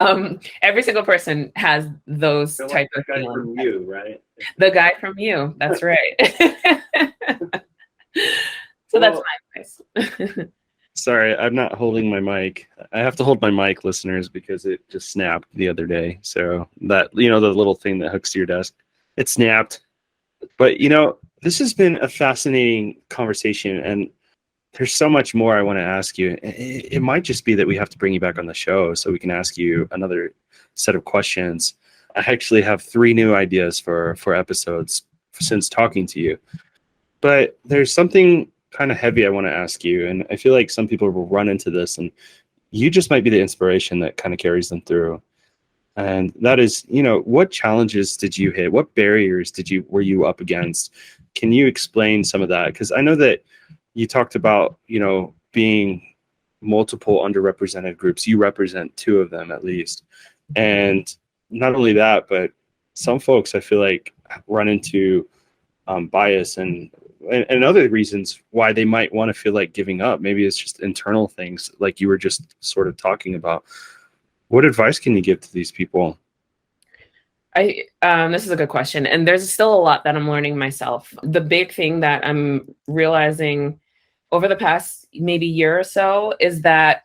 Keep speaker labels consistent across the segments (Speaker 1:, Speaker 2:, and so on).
Speaker 1: Every single person has those
Speaker 2: They're
Speaker 1: type
Speaker 2: like the
Speaker 1: of
Speaker 2: guy
Speaker 1: feelings.
Speaker 2: from you, right?
Speaker 1: The guy from you. That's right. So that's
Speaker 2: Well,
Speaker 1: my advice.
Speaker 3: Sorry, I'm not holding my mic. I have to hold my mic, listeners, because it just snapped the other day. So that, the little thing that hooks to your desk, it snapped. But, this has been a fascinating conversation, and there's so much more I want to ask you. It might just be that we have to bring you back on the show so we can ask you another set of questions. I actually have 3 new ideas for episodes since talking to you. But there's something kind of heavy I want to ask you, and I feel like some people will run into this, and you just might be the inspiration that kind of carries them through. And that is, what challenges did you hit? What barriers were you up against? Can you explain some of that? Because I know that you talked about, being multiple underrepresented groups. You represent 2 of them at least. And not only that, but some folks I feel like run into bias and other reasons why they might want to feel like giving up. Maybe it's just internal things like you were just sort of talking about. What advice can you give to these people?
Speaker 1: This is a good question. And there's still a lot that I'm learning myself. The big thing that I'm realizing over the past maybe year or so is that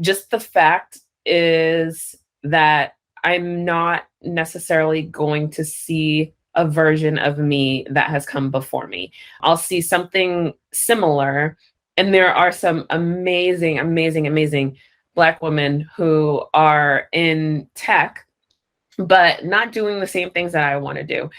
Speaker 1: just the fact is that I'm not necessarily going to see a version of me that has come before me. I'll see something similar. And there are some amazing, amazing, amazing Black women who are in tech, but not doing the same things that I want to do.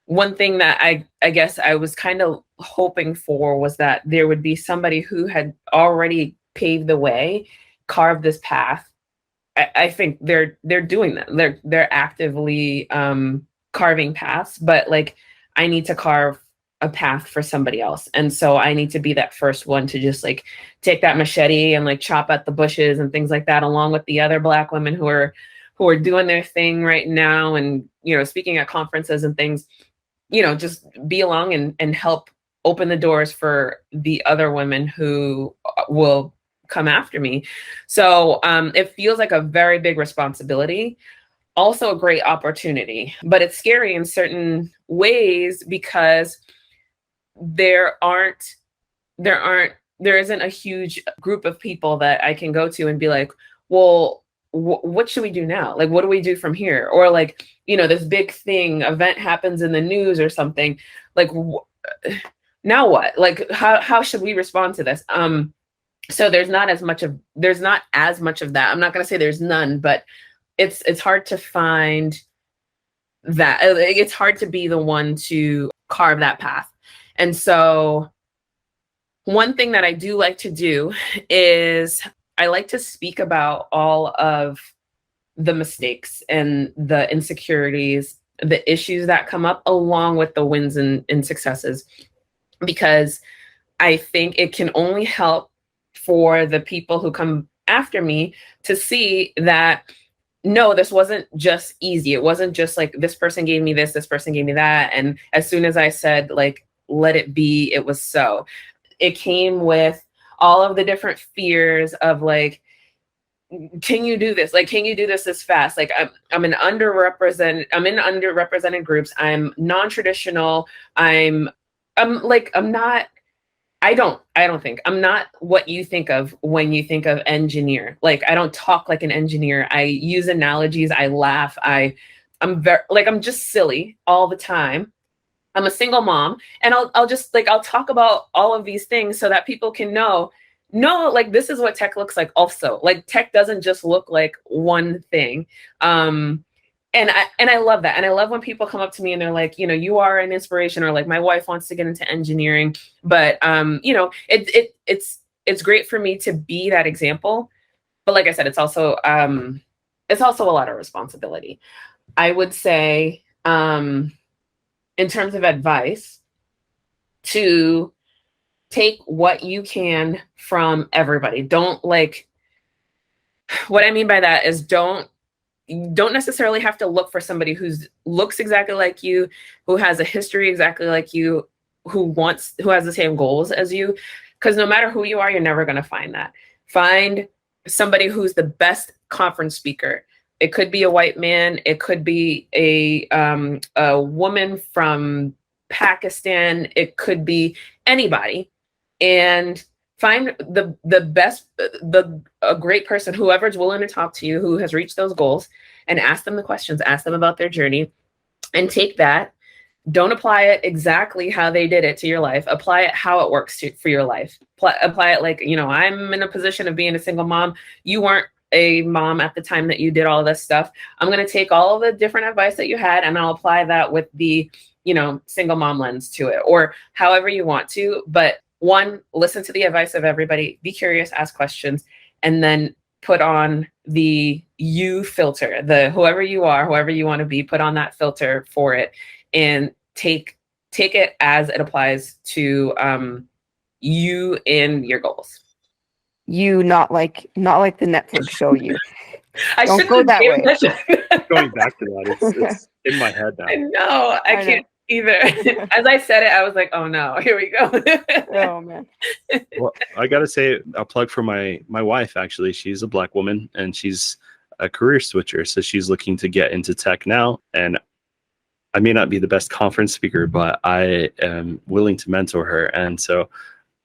Speaker 1: One thing that I guess I was kind of hoping for was that there would be somebody who had already paved the way, carved this path. I think they're doing that. They're actively carving paths, but like I need to carve a path for somebody else. And so I need to be that first one to just like take that machete and like chop at the bushes and things like that, along with the other Black women who are doing their thing right now and, speaking at conferences and things, just be along and help open the doors for the other women who will come after me. So it feels like a very big responsibility, also a great opportunity, but it's scary in certain ways because there isn't a huge group of people that I can go to and be like, well, what should we do now? Like, what do we do from here? Or like, this big event happens in the news or something, like, now what? Like, how should we respond to this? So there's not as much of that. I'm not going to say there's none, but it's hard to find that. It's hard to be the one to carve that path. And so one thing that I do like to do is I like to speak about all of the mistakes and the insecurities, the issues that come up, along with the wins and successes, because I think it can only help for the people who come after me to see that, no, this wasn't just easy. It wasn't just like this person gave me this person gave me that. And as soon as I said, like, let it be, it was so. It came with all of the different fears of like, can you do this? Like, can you do this fast? Like, I'm in underrepresented groups. I'm non-traditional. I'm not what you think of when you think of engineer. Like, I don't talk like an engineer. I use analogies. I laugh. I'm just silly all the time. I'm a single mom, and I'll talk about all of these things so that people can know, like, this is what tech looks like also. Like, tech doesn't just look like one thing. And I love that. And I love when people come up to me and they're like, you are an inspiration, or like, my wife wants to get into engineering, but it's great for me to be that example. But like I said, it's also a lot of responsibility. I would say, in terms of advice, to take what you can from everybody. What I mean by that is don't necessarily have to look for somebody who looks exactly like you, who has a history exactly like you, who has the same goals as you. Because no matter who you are, you're never going to find that. Find somebody who's the best conference speaker. It could be a white man. It could be a woman from Pakistan. It could be anybody. And find the best, a great person, whoever's willing to talk to you, who has reached those goals, and ask them the questions, ask them about their journey, and take that. Don't apply it exactly how they did it to your life. Apply it how it works for your life. Apply it like, I'm in a position of being a single mom. You weren't a mom at the time that you did all this stuff. I'm going to take all the different advice that you had and I'll apply that with the, single mom lens to it, or however you want to. But one, listen to the advice of everybody, be curious, ask questions, and then put on the you filter, the whoever you are, whoever you want to be, put on that filter for it, and take it as it applies to you and your goals.
Speaker 2: You, not like the Netflix show You.
Speaker 1: I
Speaker 2: Don't go that way.
Speaker 3: Going back to that, it's in my head now.
Speaker 1: I know. I can't either. As I said it, I was like, oh no, here we go.
Speaker 2: Oh man.
Speaker 3: Well, I gotta say a plug for my wife. Actually, she's a Black woman and she's a career switcher, so she's looking to get into tech now. And I may not be the best conference speaker, but I am willing to mentor her. And so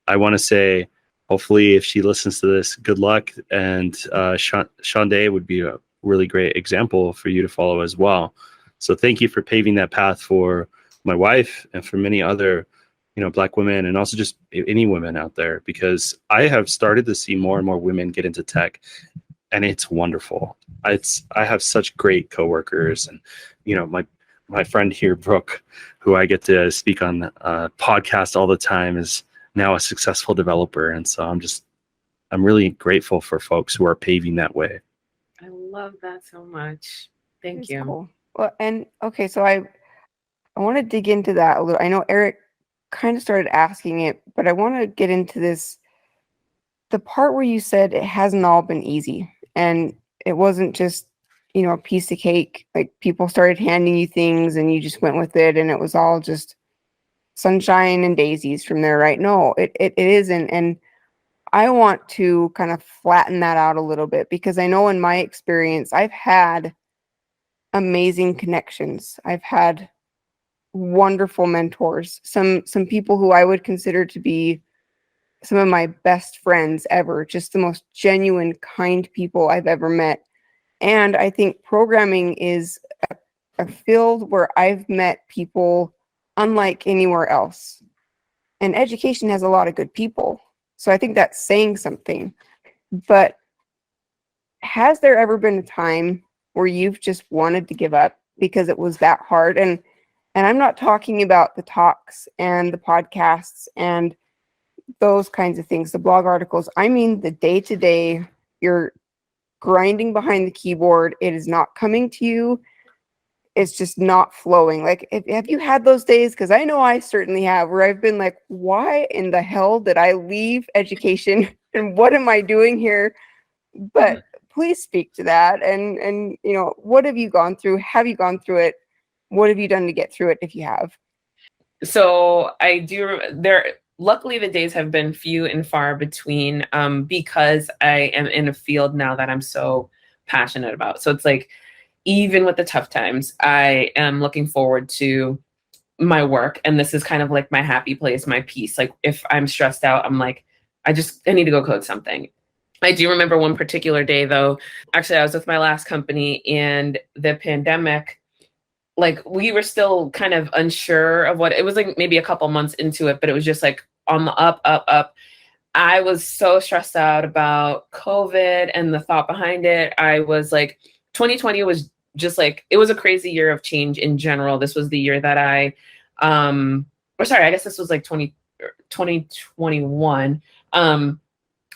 Speaker 3: I want to say, hopefully, if she listens to this, good luck. And Shaundai would be a really great example for you to follow as well. So thank you for paving that path for my wife and for many other, Black women, and also just any women out there, because I have started to see more and more women get into tech, and it's wonderful. I have such great coworkers, and my friend here, Brooke, who I get to speak on a podcast all the time, is now a successful developer. And so I'm really grateful for folks who are paving that way.
Speaker 1: I love that so much. Thank
Speaker 2: That's
Speaker 1: you.
Speaker 2: Cool. Well, and okay, so I want to dig into that a little. I know Erik kind of started asking it, but I want to get into this, the part where you said it hasn't all been easy, and it wasn't just, a piece of cake. Like, people started handing you things and you just went with it, and it was all just sunshine and daisies from there, right? No, it isn't. And I want to kind of flatten that out a little bit, because I know in my experience, I've had amazing connections. I've had wonderful mentors, some people who I would consider to be some of my best friends ever, just the most genuine, kind people I've ever met. And I think programming is a field where I've met people unlike anywhere else. And education has a lot of good people. So I think that's saying something. But has there ever been a time where you've just wanted to give up because it was that hard? And I'm not talking about the talks and the podcasts and those kinds of things, the blog articles. I mean the day-to-day, you're grinding behind the keyboard. It is not coming to you. It's just not flowing. Like, have you had those days? Because I know I certainly have, where I've been like, why in the hell did I leave education and what am I doing here? But please speak to that. And what have you gone through? Have you gone through it? What have you done to get through it, if you have?
Speaker 1: So I do luckily the days have been few and far between, because I am in a field now that I'm so passionate about. So it's like, even with the tough times, I am looking forward to my work. And this is kind of like my happy place, my peace. Like, if I'm stressed out, I'm like, I need to go code something. I do remember one particular day, though. Actually, I was with my last company, and the pandemic, like, we were still kind of unsure of what it was, like maybe a couple months into it, but it was just like on the up. I was so stressed out about COVID and the thought behind it. I was like, 2020 was just like, it was a crazy year of change in general. This was the year that I guess this was like 2021.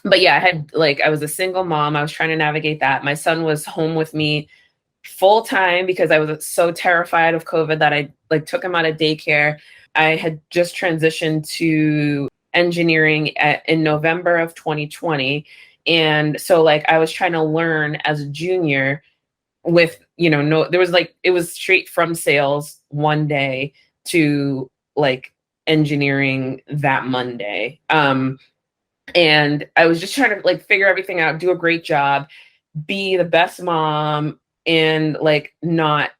Speaker 1: But yeah, I was a single mom. I was trying to navigate that. My son was home with me full time because I was so terrified of COVID that I took him out of daycare. I had just transitioned to engineering in November of 2020. And so I was trying to learn as a junior with, it was straight from sales one day to engineering that Monday. And I was just trying to figure everything out, do a great job. be the best mom and like not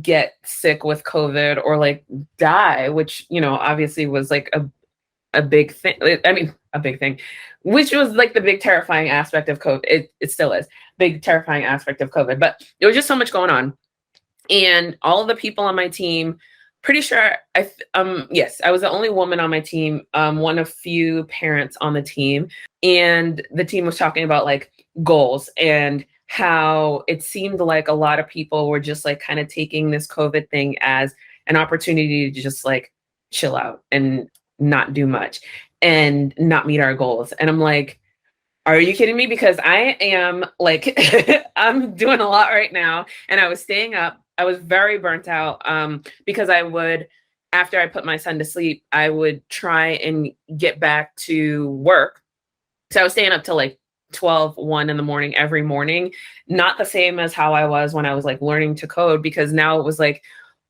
Speaker 1: get sick with COVID or like die, which, you know, obviously was like a big thing. I mean, a big thing, which was like the big terrifying aspect of COVID. It still is big terrifying aspect of COVID, but there was just so much going on. And all of the people on my team, pretty sure yes, I was the only woman on my team, one of few parents on the team. And the team was talking about like goals and how it seemed like a lot of people were just like kind of taking this COVID thing as an opportunity to just like chill out and not do much and not meet our goals. And I'm like, are you kidding me? Because I am like, I'm doing a lot right now. And I was staying up. I was very burnt out because I would, after I put my son to sleep, I would try and get back to work. So I was staying up till like 12, 1 in the morning every morning. Not the same as how I was when I was like learning to code, because now it was like,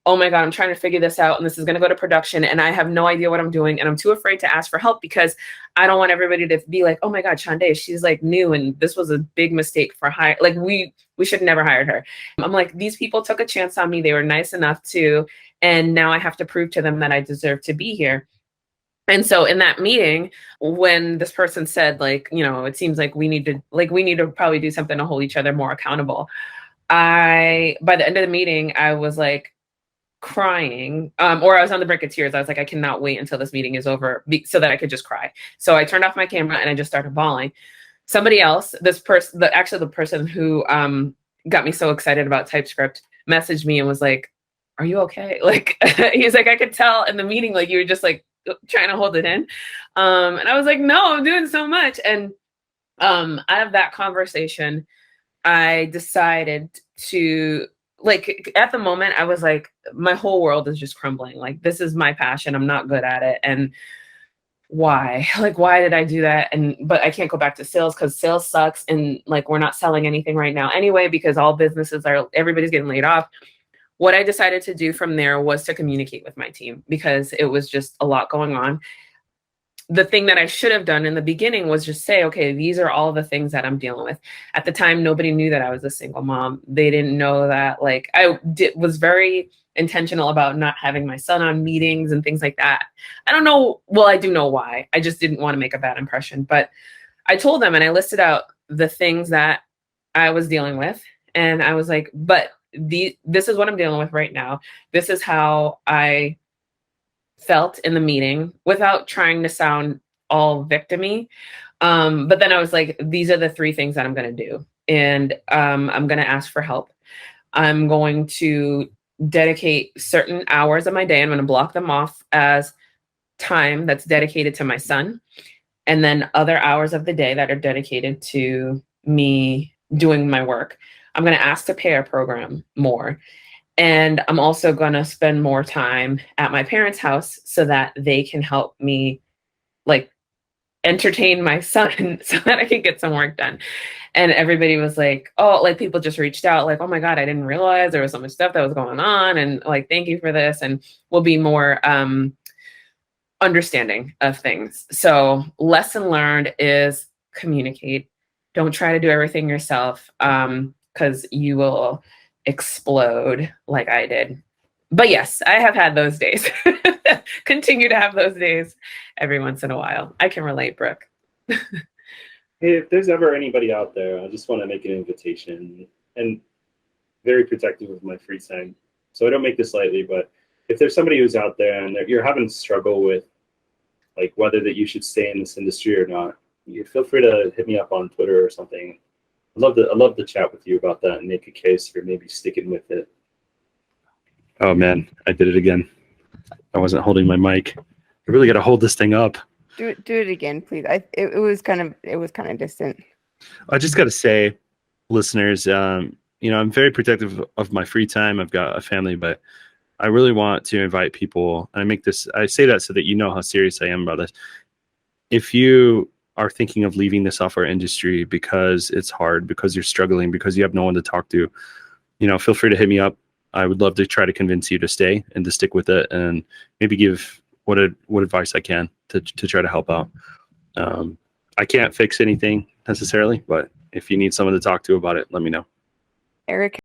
Speaker 1: oh my God, I'm trying to figure this out and this is going to go to production and I have no idea what I'm doing. And I'm too afraid to ask for help because I don't want everybody to be like, oh my God, Shaundai, she's like new and this was a big mistake for hire. Like we should never hired her. I'm like, these people took a chance on me. They were nice enough to, and now I have to prove to them that I deserve to be here. And so in that meeting, when this person said like, you know, it seems like we need to probably do something to hold each other more accountable. By the end of the meeting, I was like, crying, or I was on the brink of tears. I was like, I cannot wait until this meeting is over so that I could just cry. So I turned off my camera and I just started bawling. Somebody else, the person who got me so excited about TypeScript messaged me and was like, are you okay? Like, he's like, I could tell in the meeting, like you were just like trying to hold it in. And I was like, no, I'm doing so much. And out of that conversation, I decided to, like, at the moment, I was like, my whole world is just crumbling. Like, this is my passion. I'm not good at it. And why? Like, why did I do that? But I can't go back to sales because sales sucks. And like, we're not selling anything right now anyway, because all everybody's getting laid off. What I decided to do from there was to communicate with my team because it was just a lot going on. The thing that I should have done in the beginning was just say, okay, these are all the things that I'm dealing with. At the time, nobody knew that I was a single mom. They didn't know that, like, was very intentional about not having my son on meetings and things like that. I don't know. Well, I do know why. I just didn't want to make a bad impression. But I told them and I listed out the things that I was dealing with. And I was like, but this is what I'm dealing with right now. This is how I felt in the meeting without trying to sound all victim-y. But then I was like, these are the 3 things that I'm going to do. And I'm going to ask for help. I'm going to dedicate certain hours of my day. I'm going to block them off as time that's dedicated to my son. And then other hours of the day that are dedicated to me doing my work. I'm going to ask to pair program more. And I'm also going to spend more time at my parents' house so that they can help me like entertain my son so that I can get some work done. And everybody was like, oh, like people just reached out like, oh my God, I didn't realize there was so much stuff that was going on. And like, thank you for this. And we'll be more understanding of things. So lesson learned is communicate. Don't try to do everything yourself because you will explode like I did. But yes, I have had those days. Continue to have those days every once in a while. I can relate, Brooke.
Speaker 3: Hey, if there's ever anybody out there, I just want to make an invitation, and very protective of my free time. So I don't make this lightly, but if there's somebody who's out there and you're having a struggle with like whether that you should stay in this industry or not, you feel free to hit me up on Twitter or something. I'd love to chat with you about that and make a case for maybe sticking with it. Oh man, I did it again. I wasn't holding my mic. I really got to hold this thing up.
Speaker 2: Do it again, please. It was kind of distant.
Speaker 3: I just got to say, listeners, I'm very protective of my free time. I've got a family, but I really want to invite people. And I say that so that you know how serious I am about this. If you are thinking of leaving the software industry because it's hard, because you're struggling, because you have no one to talk to, feel free to hit me up. I would love to try to convince you to stay and to stick with it and maybe give what advice I can to try to help out. I can't fix anything necessarily, but if you need someone to talk to about it, let me know.
Speaker 2: Erik,